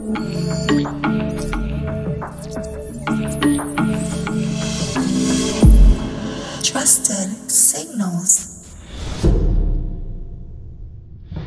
Trusted Signals.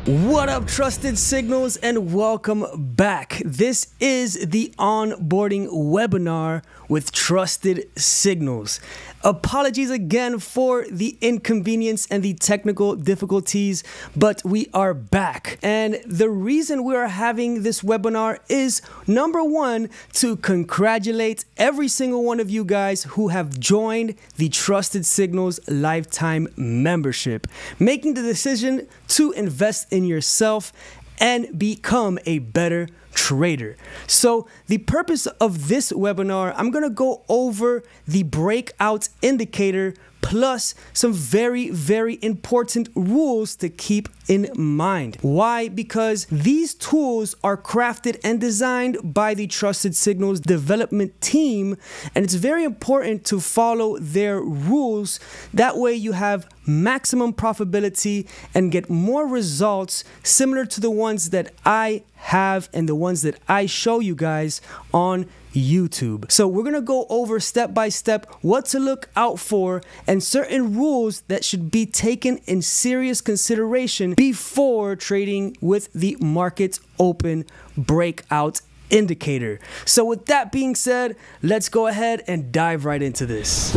What up, Trusted Signals, and welcome back. This is the onboarding webinar with Trusted Signals. Apologies again for the inconvenience and the technical difficulties, but we are back. And the reason we are having this webinar is, number one, to congratulate every single one of you guys who have joined the Trusted Signals lifetime membership, making the decision to invest in yourself and become a better trader. So the purpose of this webinar, I'm going to go over the breakout indicator plus some very, very important rules to keep in mind. Why? Because these tools are crafted and designed by the Trusted Signals development team, and it's very important to follow their rules. That way you have maximum profitability and get more results similar to the ones that I have and the ones that I show you guys on YouTube. So we're gonna go over step by step what to look out for and certain rules that should be taken in serious consideration before trading with the market open breakout indicator. So with that being said, let's go ahead and dive right into this.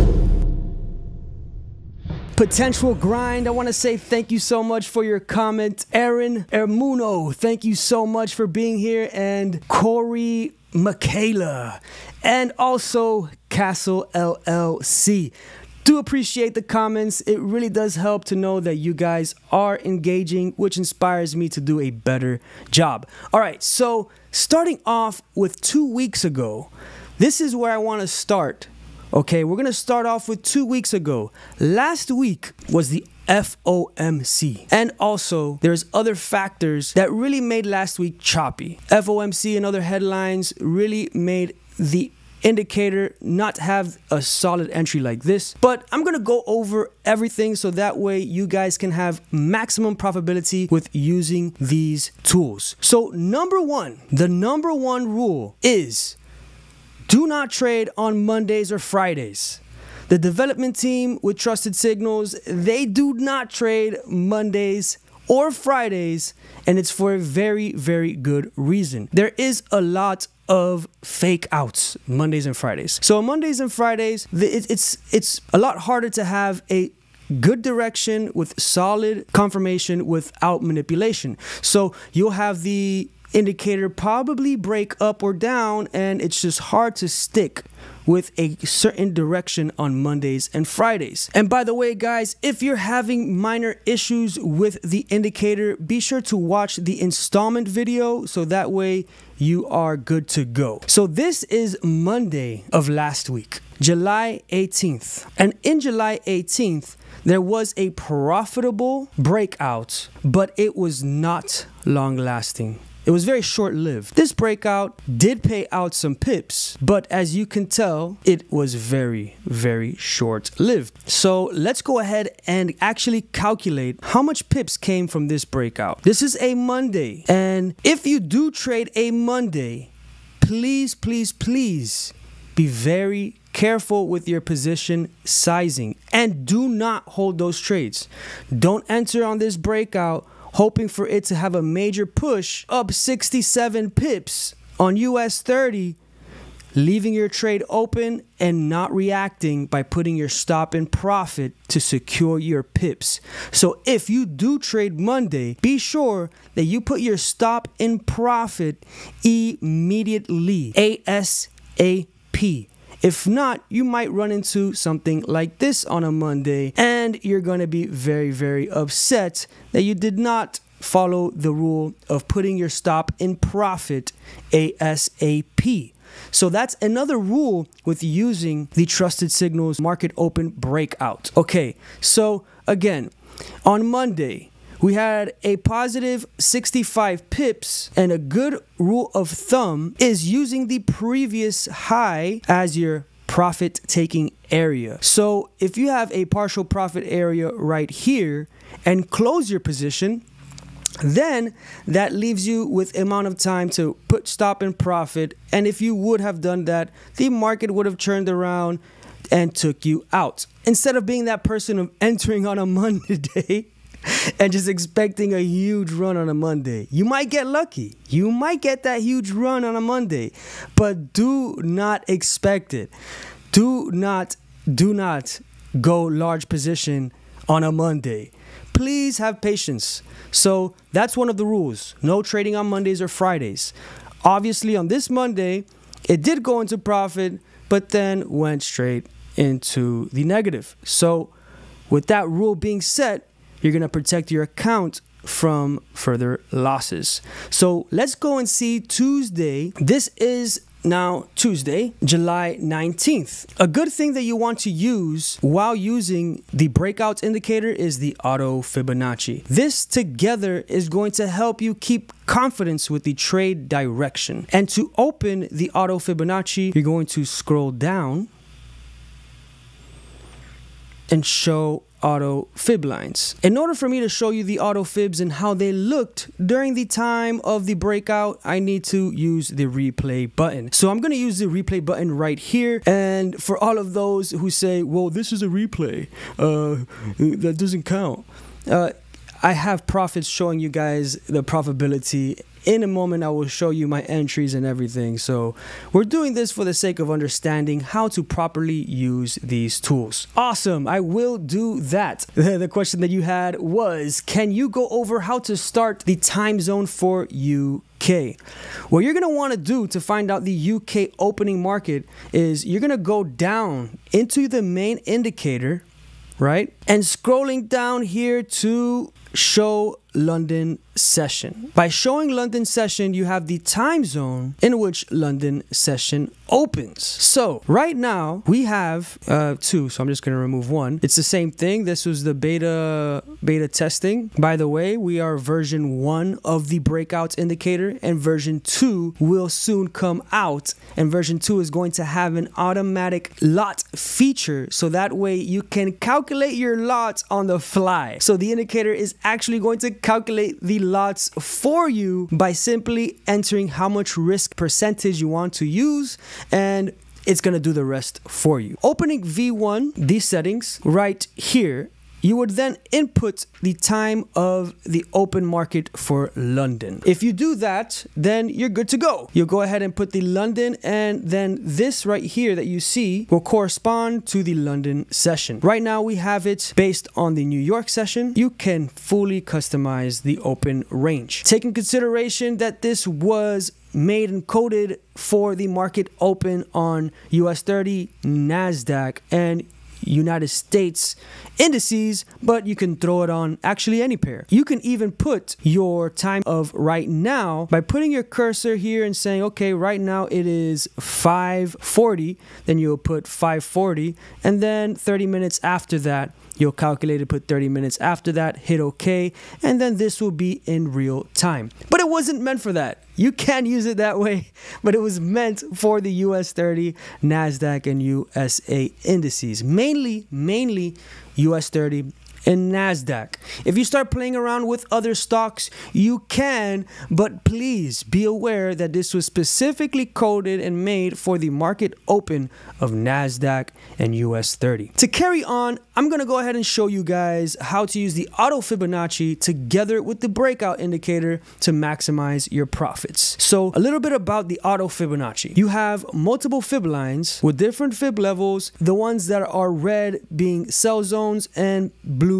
Potential Grind, I want to say thank you so much for your comment. Aaron Ermuno, thank you so much for being here. And Corey Michaela, and also Castle LLC. Do appreciate the comments. It really does help to know that you guys are engaging, which inspires me to do a better job. All right, so starting off with 2 weeks ago, this is where I want to start. Okay, we're going to start off with 2 weeks ago. Last week was the FOMC. And also, there's other factors that really made last week choppy. FOMC and other headlines really made the indicator not have a solid entry like this. But I'm going to go over everything so that way you guys can have maximum profitability with using these tools. So number one, the number one rule is do not trade on Mondays or Fridays. The development team with Trusted Signals, they do not trade Mondays or Fridays, and it's for a very, very good reason. There is a lot of fake outs Mondays and Fridays. So on Mondays and Fridays, it's a lot harder to have a good direction with solid confirmation without manipulation. So you'll have the indicator probably break up or down, and it's just hard to stick with a certain direction on Mondays and Fridays. And by the way, guys, if you're having minor issues with the indicator, be sure to watch the installment video so that way you are good to go. So this is Monday of last week, July 18th. And in July 18th, there was a profitable breakout, but it was not long lasting. It was very short-lived. This breakout did pay out some pips, but as you can tell, it was very, very short-lived. So let's go ahead and actually calculate how much pips came from this breakout. This is a Monday, and if you do trade a Monday, please, please, please be very careful with your position sizing and do not hold those trades. Don't enter on this breakout hoping for it to have a major push up 67 pips on US 30, leaving your trade open and not reacting by putting your stop in profit to secure your pips. So if you do trade Monday, be sure that you put your stop in profit immediately, ASAP. If not, you might run into something like this on a Monday, and you're going to be very, very upset that you did not follow the rule of putting your stop in profit ASAP. So that's another rule with using the Trusted Signals market open breakout. Okay, so again, on Monday, we had a positive 65 pips, and a good rule of thumb is using the previous high as your profit taking area. So if you have a partial profit area right here and close your position, then that leaves you with amount of time to put stop and profit. And if you would have done that, the market would have turned around and took you out. Instead of being that person of entering on a Monday and just expecting a huge run on a Monday. You might get lucky. You might get that huge run on a Monday, but do not expect it. Do not go large position on a Monday. Please have patience. So that's one of the rules. No trading on Mondays or Fridays. Obviously on this Monday, it did go into profit, but then went straight into the negative. So with that rule being set, you're going to protect your account from further losses. So let's go and see Tuesday. This is now Tuesday, July 19th. A good thing that you want to use while using the breakout indicator is the auto Fibonacci. This together is going to help you keep confidence with the trade direction. And to open the auto Fibonacci, you're going to scroll down and show auto fib lines. In order for me to show you the auto fibs and how they looked during the time of the breakout, I need to use the replay button. So I'm going to use the replay button right here. And for all of those who say, well, this is a replay, that doesn't count. I have profits showing you guys the profitability. In a moment, I will show you my entries and everything. So we're doing this for the sake of understanding how to properly use these tools. Awesome. I will do that. The question that you had was, can you go over how to start the time zone for UK? What you're going to want to do to find out the UK opening market is you're going to go down into the main indicator, right? And scrolling down here to show London session. By showing London session, you have the time zone in which London session opens. So right now we have two, so I'm just going to remove one. It's the same thing. This was the beta testing. By the way, we are version 1 of the breakout indicator, and version 2 will soon come out, and version 2 is going to have an automatic lot feature, so that way you can calculate your lots on the fly. So the indicator is actually going to calculate the lots for you by simply entering how much risk percentage you want to use, and it's going to do the rest for you. Opening V1, these settings right here, you would then input the time of the open market for London. If you do that, then you're good to go. You'll go ahead and put the London, and then this right here that you see will correspond to the London session. Right now we have it based on the New York session. You can fully customize the open range. Take in consideration that this was made and coded for the market open on US 30, NASDAQ, and United States indices, but you can throw it on actually any pair. You can even put your time of right now by putting your cursor here and saying, okay, right now it is 5:40, then you'll put 5:40, and then 30 minutes after that, you'll calculate it, put 30 minutes after that, hit OK, and then this will be in real time. But it wasn't meant for that. You can use it that way, but it was meant for the US 30, NASDAQ, and USA indices. Mainly US 30 and NASDAQ. If you start playing around with other stocks, you can, but please be aware that this was specifically coded and made for the market open of NASDAQ and US 30. To carry on, I'm going to go ahead and show you guys how to use the auto Fibonacci together with the breakout indicator to maximize your profits. So a little bit about the auto Fibonacci. You have multiple fib lines with different fib levels, the ones that are red being sell zones and blue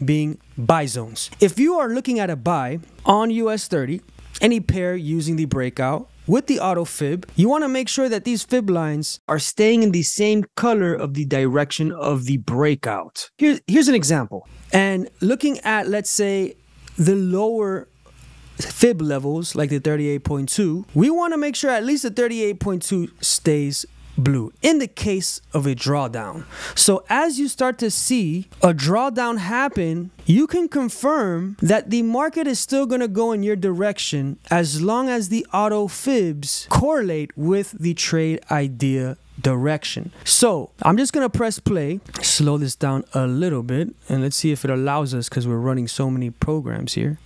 being buy zones. If you are looking at a buy on US 30, any pair using the breakout with the auto fib, you want to make sure that these fib lines are staying in the same color of the direction of the breakout. Here's an example. And looking at, let's say, the lower fib levels like the 38.2, we want to make sure at least the 38.2 stays blue in the case of a drawdown. So as you start to see a drawdown happen, you can confirm that the market is still going to go in your direction as long as the auto fibs correlate with the trade idea direction. So I'm just going to press play, slow this down a little bit, and let's see if it allows us, because we're running so many programs here.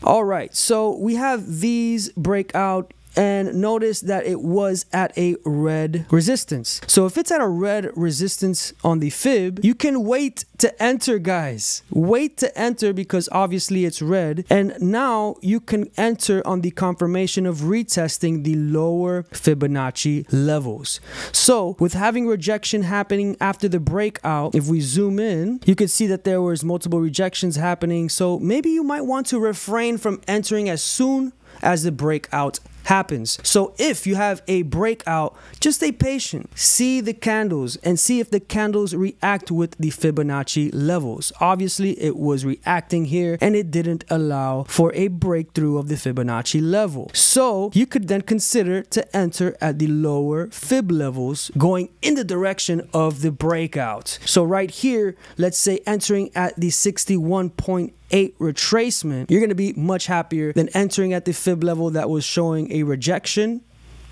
All right, so we have these breakout, and notice that it was at a red resistance. So if it's at a red resistance on the fib, you can wait to enter, guys. Wait to enter because obviously it's red. And now you can enter on the confirmation of retesting the lower Fibonacci levels. So with having rejection happening after the breakout, if we zoom in, you can see that there was multiple rejections happening. So maybe you might want to refrain from entering as soon as the breakout happens. So if you have a breakout, just stay patient. See the candles and see if the candles react with the Fibonacci levels. Obviously, it was reacting here and it didn't allow for a breakthrough of the Fibonacci level. So you could then consider to enter at the lower fib levels going in the direction of the breakout. So right here, let's say entering at the 61.8 retracement, you're going to be much happier than entering at the fib level that was showing a rejection.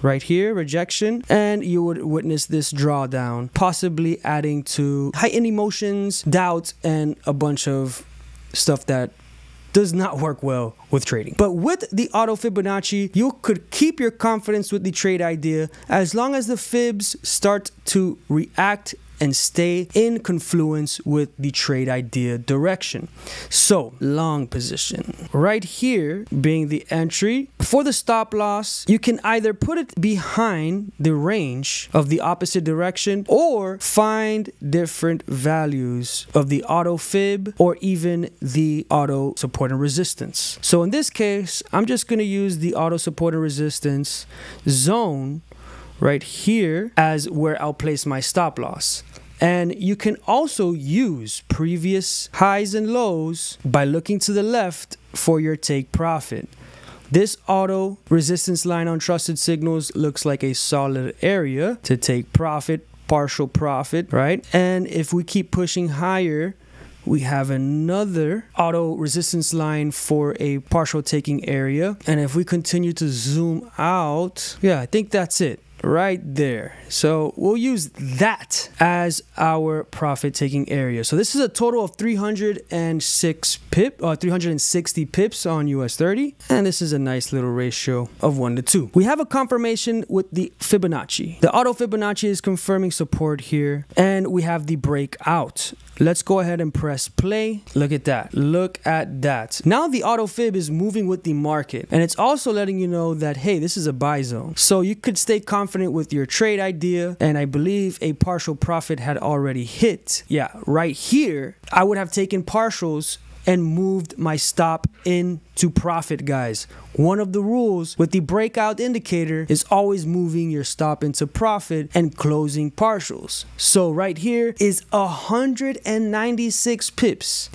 Right here, rejection, and you would witness this drawdown, possibly adding to heightened emotions, doubt, and a bunch of stuff that does not work well with trading. But with the auto Fibonacci, you could keep your confidence with the trade idea as long as the fibs start to react and stay in confluence with the trade idea direction. So long position right here being the entry. For the stop loss, you can either put it behind the range of the opposite direction or find different values of the auto fib or even the auto support and resistance. So in this case, I'm just going to use the auto support and resistance zone right here as where I'll place my stop loss. And you can also use previous highs and lows by looking to the left for your take profit. This auto resistance line on TrustedSignals looks like a solid area to take profit, partial profit, right? And if we keep pushing higher, we have another auto resistance line for a partial taking area. And if we continue to zoom out, yeah, I think that's it. Right there. So we'll use that as our profit taking area. So this is a total of 360 pips on US 30. And this is a nice little ratio of 1:2. We have a confirmation with the Fibonacci. The auto Fibonacci is confirming support here. And we have the breakout. Let's go ahead and press play. Look at that. Look at that. Now the auto fib is moving with the market. And it's also letting you know that, hey, this is a buy zone. So you could stay confident with your trade idea. And I believe a partial profit had already hit. Yeah, right here, I would have taken partials and moved my stop into profit, guys. One of the rules with the breakout indicator is always moving your stop into profit and closing partials. So right here is 196 pips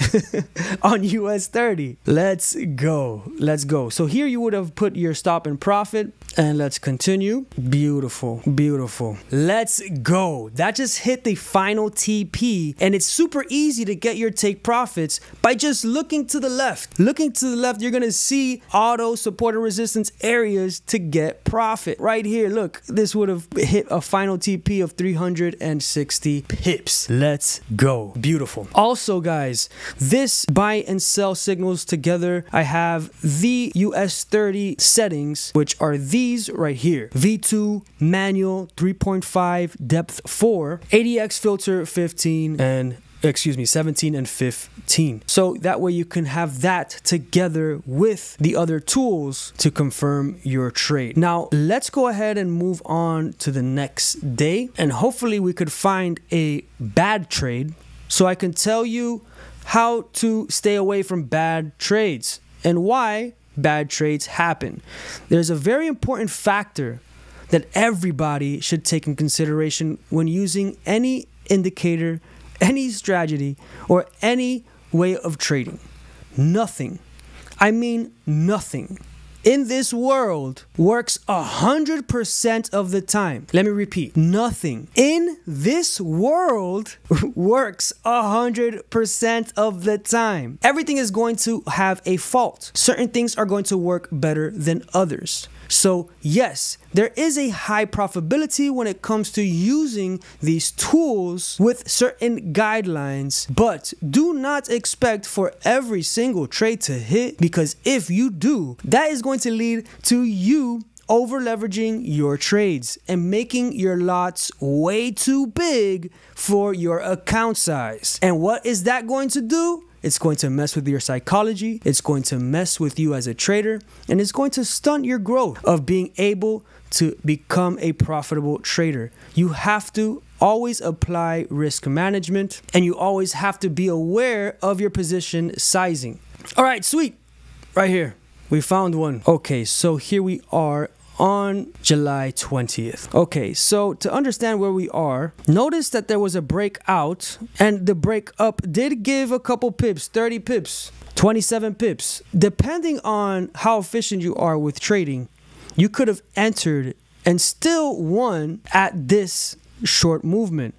on US 30. Let's go. Let's go. So here you would have put your stop in profit. And let's continue. Beautiful, beautiful. Let's go. That just hit the final TP. And it's super easy to get your take profits by just looking to the left. Looking to the left, you're going to see auto support and resistance areas to get profit. Right here, look, this would have hit a final TP of 360 pips. Let's go. Beautiful. Also, guys, this buy and sell signals together, I have the US 30 settings, which are these right here. V2, manual, 3.5, depth 4, ADX filter 15, and 17 and 15. So that way you can have that together with the other tools to confirm your trade. Now let's go ahead and move on to the next day, and hopefully we could find a bad trade so I can tell you how to stay away from bad trades and why bad trades happen. There's a very important factor that everybody should take in consideration when using any indicator, any strategy, or any way of trading. Nothing, I mean nothing, in this world works 100% of the time. Let me repeat. Nothing in this world works 100% of the time. Everything is going to have a fault. Certain things are going to work better than others. So yes, there is a high profitability when it comes to using these tools with certain guidelines, but do not expect for every single trade to hit, because if you do, that is going to lead to you over leveraging your trades and making your lots way too big for your account size. And what is that going to do? It's going to mess with your psychology. It's going to mess with you as a trader, and it's going to stunt your growth of being able to become a profitable trader. You have to always apply risk management, and you always have to be aware of your position sizing. All right, sweet. Right here, we found one. Okay, so here we are on July 20th. Okay, so to understand where we are, notice that there was a breakout, and the breakup did give a couple pips, 30 pips, 27 pips. Depending on how efficient you are with trading, you could have entered and still won at this short movement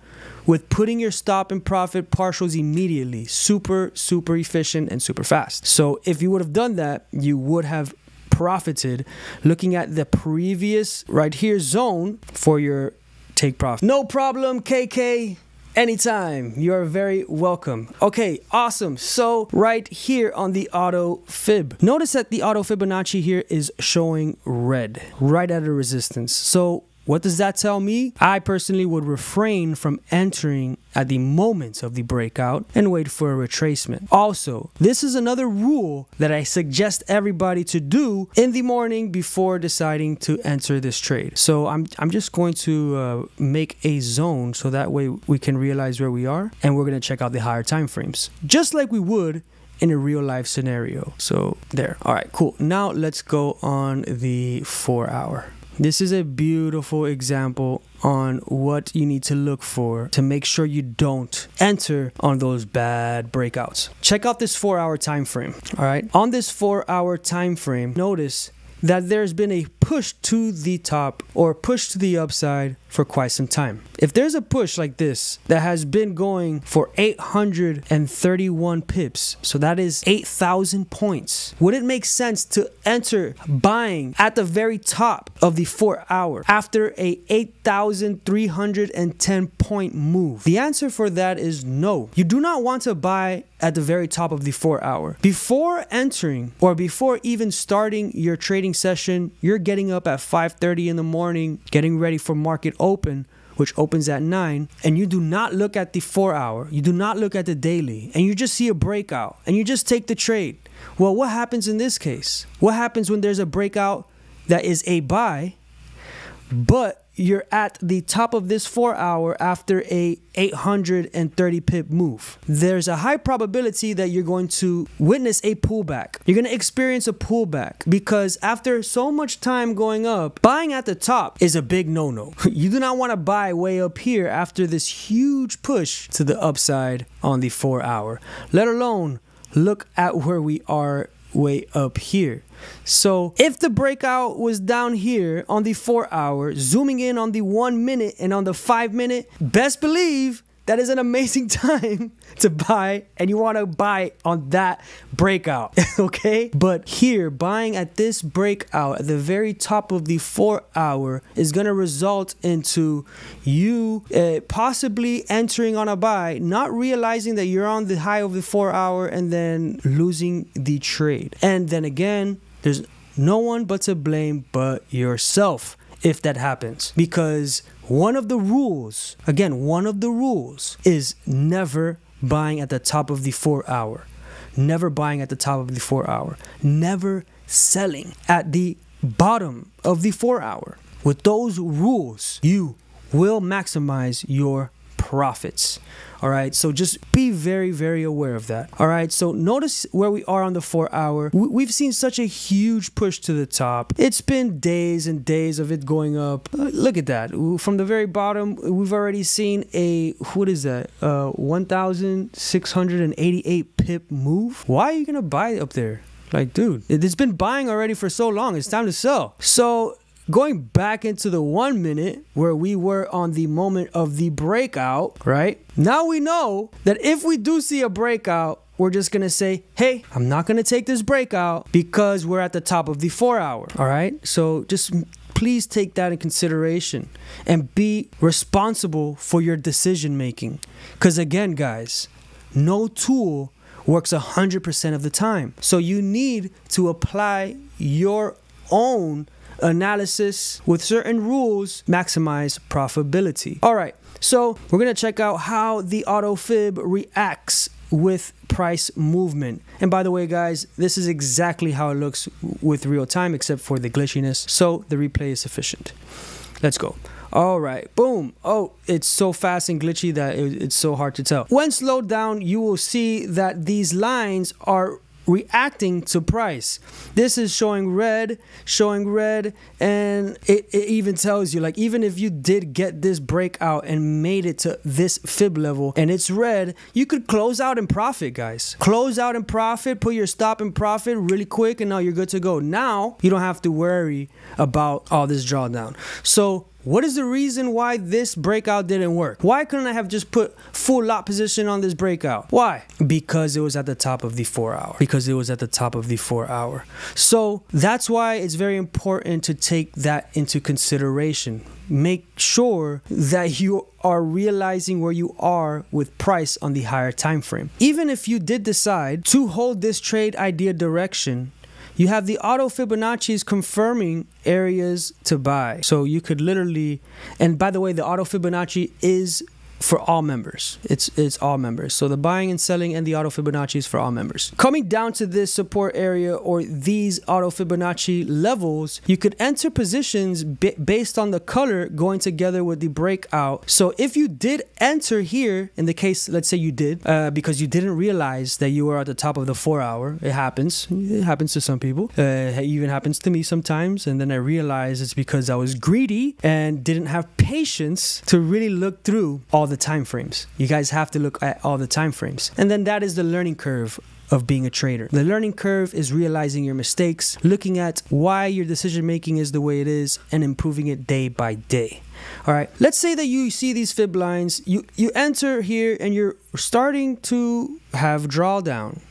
with putting your stop and profit partials immediately. Super efficient and super fast. So if you would have done that, you would have profited looking at the previous right here zone for your take profit. No problem, KK. Anytime. You're very welcome. Okay, awesome. So right here on the auto fib, notice that the auto Fibonacci here is showing red right at a resistance. So what does that tell me? I personally would refrain from entering at the moment of the breakout and wait for a retracement. Also, this is another rule that I suggest everybody to do in the morning before deciding to enter this trade. So I'm just going to make a zone so that way we can realize where we are, and we're going to check out the higher time frames, just like we would in a real life scenario. So there. All right, cool. Now let's go on the 4 hour. This is a beautiful example on what you need to look for to make sure you don't enter on those bad breakouts. Check out this 4 hour time frame. All right. On this 4 hour time frame, notice that there's been a push to the top or push to the upside for quite some time. If there's a push like this that has been going for 831 pips, so that is 8,000 points, would it make sense to enter buying at the very top of the 4 hour after a 8,310 point move? The answer for that is no. You do not want to buy at the very top of the 4 hour. Before entering or before even starting your trading session, you're getting up at 5:30 in the morning, getting ready for market open, which opens at 9, and you do not look at the 4 hour, you do not look at the daily, and you just see a breakout and you just take the trade. Well, what happens in this case? What happens when there's a breakout that is a buy, but you're at the top of this 4 hour after a 830 pip move? There's a high probability that you're going to witness a pullback. You're going to experience a pullback because after so much time going up, buying at the top is a big no-no. You do not want to buy way up here after this huge push to the upside on the 4 hour, let alone look at where we are way up here. So if the breakout was down here on the 4 hour, zooming in on the 1 minute and on the 5 minute, best believe that is an amazing time to buy, and you want to buy on that breakout, okay? But here, buying at this breakout at the very top of the 4 hour is going to result into you possibly entering on a buy, not realizing that you're on the high of the 4 hour, and then losing the trade. And then again, there's no one but to blame but yourself if that happens, because one of the rules, again, one of the rules is never buying at the top of the 4 hour. Never buying at the top of the 4 hour. Never selling at the bottom of the 4 hour. With those rules, you will maximize your profits. All right, so just be very, very aware of that. All right, so notice where we are on the 4 hour. We've seen such a huge push to the top. It's been days and days of it going up. Look at that. From the very bottom, we've already seen a, what is that? 1,688 pip move. Why are you going to buy up there? Like, dude, it's been buying already for so long. It's time to sell. So going back into the 1 minute where we were on the moment of the breakout, right? Now we know that if we do see a breakout, we're just going to say, hey, I'm not going to take this breakout because we're at the top of the 4 hour. All right. So just please take that in consideration and be responsible for your decision making. Because again, guys, no tool works 100% of the time. So you need to apply your own analysis with certain rules, maximize profitability. All right, so we're gonna check out how the auto fib reacts with price movement. And by the way, guys, this is exactly how it looks with real time, except for the glitchiness. So the replay is sufficient. Let's go. All right, boom. Oh, it's so fast and glitchy that it's so hard to tell. When slowed down, you will see that these lines are reacting to price. This is showing red, and it even tells you, like, even if you did get this breakout and made it to this fib level and it's red, you could close out in profit, guys. Close out in profit, put your stop in profit really quick, and now you're good to go. Now you don't have to worry about all this drawdown. So what is the reason why this breakout didn't work? Why couldn't I have just put full lot position on this breakout? Why? Because it was at the top of the 4 hour. Because it was at the top of the 4 hour. So that's why it's very important to take that into consideration. Make sure that you are realizing where you are with price on the higher time frame. Even if you did decide to hold this trade idea direction, you have the auto Fibonacci's confirming areas to buy. So you could literally, and by the way, the auto Fibonacci is for all members. It's all members. So the buying and selling and the auto Fibonacci is for all members. Coming down to this support area or these auto Fibonacci levels, you could enter positions based on the color going together with the breakout. So if you did enter here, in the case, let's say you did, because you didn't realize that you were at the top of the 4 hour, it happens. It happens to some people. It even happens to me sometimes. And then I realized it's because I was greedy and didn't have patience to really look through all the time frames. You guys have to look at all the time frames. And then that is the learning curve of being a trader. The learning curve is realizing your mistakes, looking at why your decision making is the way it is, and improving it day by day. All right, let's say that you see these fib lines, you enter here and you're starting to have drawdown.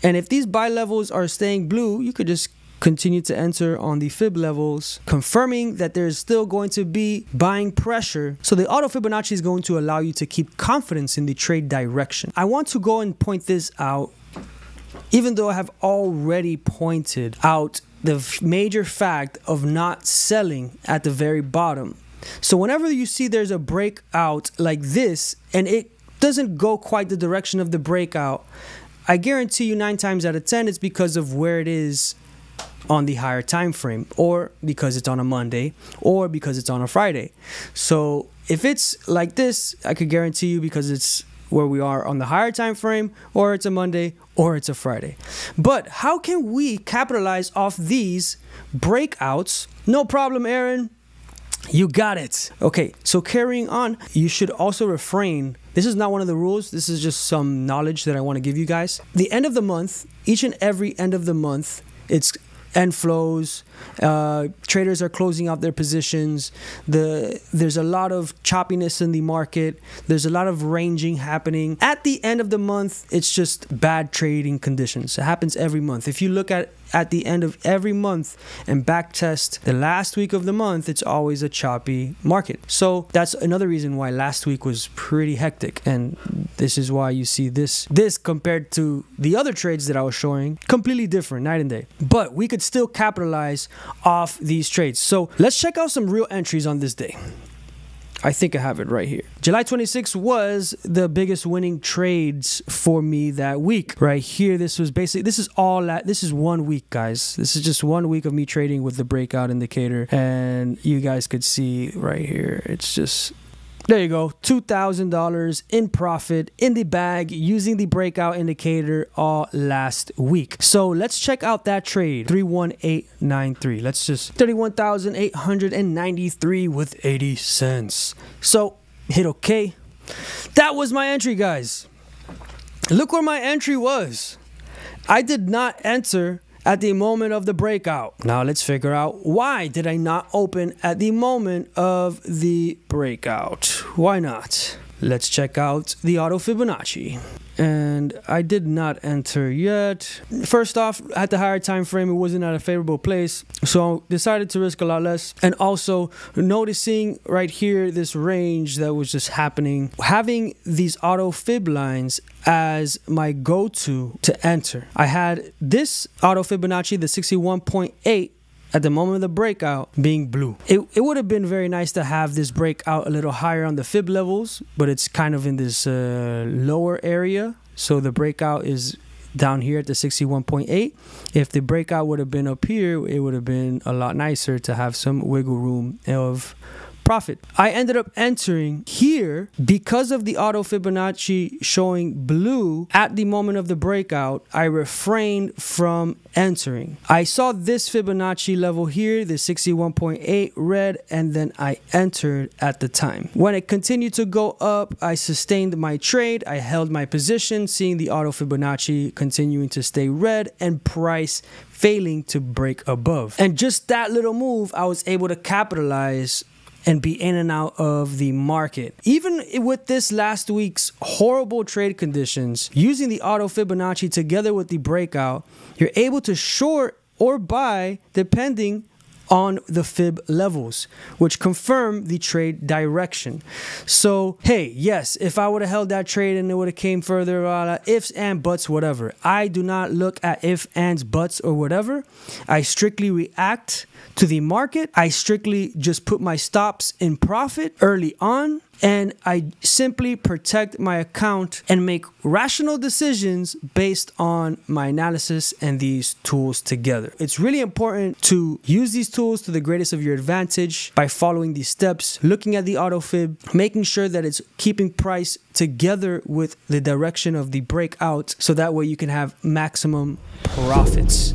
And if these buy levels are staying blue, you could just continue to enter on the fib levels, confirming that there's still going to be buying pressure. So the auto Fibonacci is going to allow you to keep confidence in the trade direction. I want to go and point this out, even though I have already pointed out the major fact of not selling at the very bottom. So whenever you see there's a breakout like this and it doesn't go quite the direction of the breakout, I guarantee you 9 times out of 10 it's because of where it is on the higher time frame, or because it's on a Monday, or because it's on a Friday. So if it's like this, I could guarantee you because it's where we are on the higher time frame, or it's a Monday, or it's a Friday. But how can we capitalize off these breakouts? No problem, Aaron. You got it. Okay, so carrying on, you should also refrain. This is not one of the rules. This is just some knowledge that I want to give you guys. The end of the month, each and every end of the month, it's end flows. Traders are closing out their positions. There's a lot of choppiness in the market. There's a lot of ranging happening. At the end of the month, it's just bad trading conditions. It happens every month. If you look at the end of every month and back test the last week of the month, it's always a choppy market. So that's another reason why last week was pretty hectic. And this is why you see this compared to the other trades that I was showing, completely different, night and day. But we could still capitalize off these trades. So let's check out some real entries on this day. I think I have it right here. July 26th was the biggest winning trades for me that week. Right here, this was basically, this is 1 week, guys. This is just 1 week of me trading with the breakout indicator. And you guys could see right here, it's just, there you go, $2,000 in profit in the bag using the breakout indicator all last week. So let's check out that trade, 31893. Let's just 31,893 with 80 cents. So hit OK. That was my entry, guys. Look where my entry was. I did not enter at the moment of the breakout. Now let's figure out, why did I not open at the moment of the breakout? Why not? Let's check out the auto Fibonacci. And I did not enter yet. First off, at the higher time frame, it wasn't at a favorable place, so I decided to risk a lot less. And also noticing right here this range that was just happening, having these auto fib lines as my go-to to enter. I had this auto Fibonacci, the 61.8, at the moment of the breakout, being blue. It would have been very nice to have this breakout a little higher on the fib levels, but it's kind of in this lower area. So the breakout is down here at the 61.8. If the breakout would have been up here, it would have been a lot nicer to have some wiggle room of profit. I ended up entering here because of the auto Fibonacci showing blue at the moment of the breakout. I refrained from entering. I saw this Fibonacci level here, the 61.8 red, and then I entered at the time. When it continued to go up, I sustained my trade. I held my position, seeing the auto Fibonacci continuing to stay red and price failing to break above. And just that little move, I was able to capitalize and be in and out of the market. Even with this last week's horrible trade conditions, using the auto Fibonacci together with the breakout, you're able to short or buy depending on the fib levels, which confirm the trade direction. So hey, yes, if I would have held that trade and it would have came further, ifs and buts, whatever. I do not look at if, ands, buts, or whatever. I strictly react to the market. I strictly just put my stops in profit early on, and I simply protect my account and make rational decisions based on my analysis and these tools together. It's really important to use these tools to the greatest of your advantage by following these steps, looking at the auto fib, making sure that it's keeping price together with the direction of the breakout, so that way you can have maximum profits.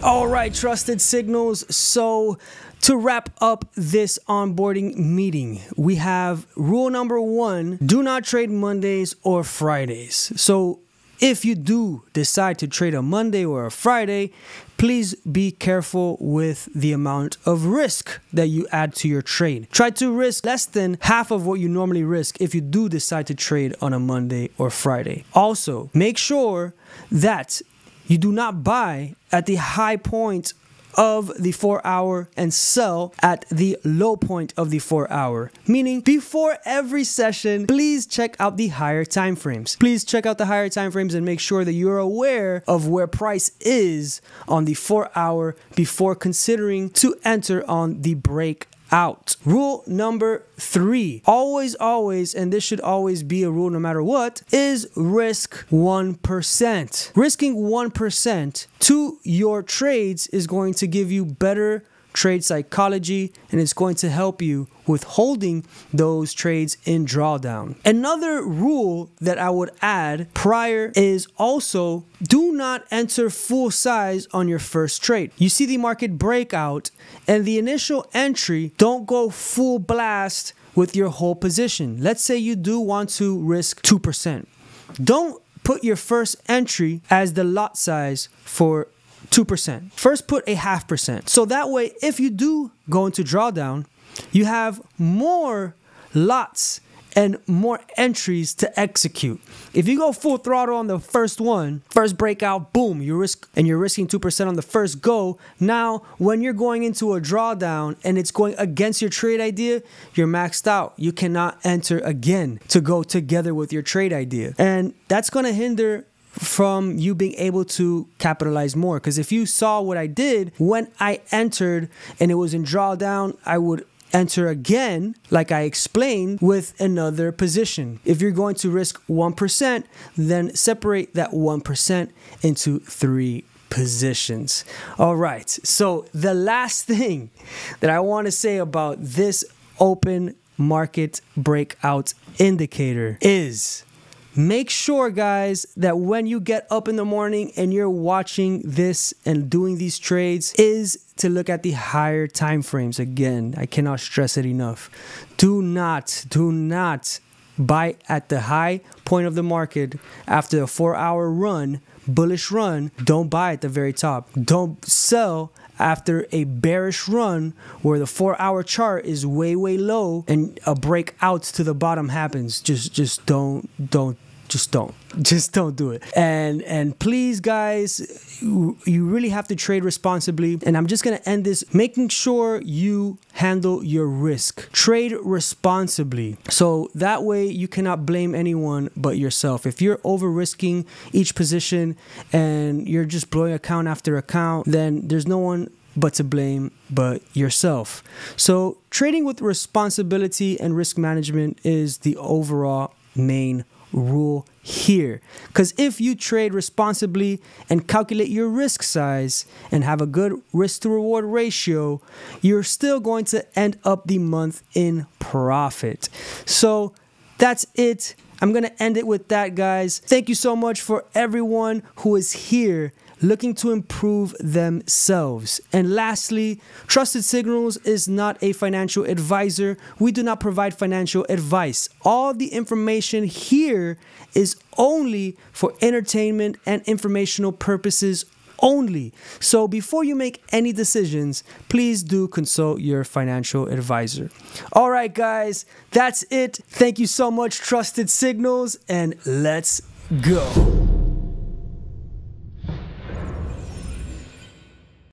All right, trusted signals. So to wrap up this onboarding meeting, we have rule number 1, do not trade Mondays or Fridays. So if you do decide to trade a Monday or a Friday, please be careful with the amount of risk that you add to your trade. Try to risk less than half of what you normally risk if you do decide to trade on a Monday or Friday. Also, make sure that you do not buy at the high point of the 4-hour and sell at the low point of the 4-hour. Meaning, before every session, please check out the higher time frames. Please check out the higher time frames and make sure that you're aware of where price is on the 4-hour before considering to enter on the breakout. Rule number 3, always, and this should always be a rule no matter what, is risk 1%. Risking 1% to your trades is going to give you better trade psychology, and it's going to help you with holding those trades in drawdown. Another rule that I would add prior is also do not enter full size on your first trade. You see the market breakout and the initial entry, don't go full blast with your whole position. Let's say you do want to risk 2%. Don't put your first entry as the lot size for 2%. First put a 0.5%. So that way, if you do go into drawdown, you have more lots and more entries to execute. If you go full throttle on the first one, first breakout, boom, you're risking 2% on the first go. Now, when you're going into a drawdown and it's going against your trade idea, you're maxed out. You cannot enter again to go together with your trade idea. And that's going to hinder from you being able to capitalize more. Because if you saw what I did when I entered and it was in drawdown, I would enter again, like I explained, with another position. If you're going to risk 1%, then separate that 1% into 3 positions. All right, so the last thing that I want to say about this open market breakout indicator is make sure, guys, that when you get up in the morning and you're watching this and doing these trades is to look at the higher time frames. Again, I cannot stress it enough. Do not buy at the high point of the market after a 4-hour run, bullish run. Don't buy at the very top. Don't sell after a bearish run where the 4-hour chart is way low and a breakout to the bottom happens. Just don't do it. And please, guys, you really have to trade responsibly. And I'm just going to end this making sure you handle your risk. Trade responsibly. So that way you cannot blame anyone but yourself. If you're over risking each position and you're just blowing account after account, then there's no one but to blame but yourself. So trading with responsibility and risk management is the overall main rule here, because if you trade responsibly and calculate your risk size and have a good risk to reward ratio, you're still going to end up the month in profit. So that's it. I'm going to end it with that, guys. Thank you so much for everyone who is here looking to improve themselves. And lastly, Trusted Signals is not a financial advisor. We do not provide financial advice. All the information here is only for entertainment and informational purposes only. So before you make any decisions, please do consult your financial advisor. All right, guys, that's it. Thank you so much, Trusted Signals, and let's go.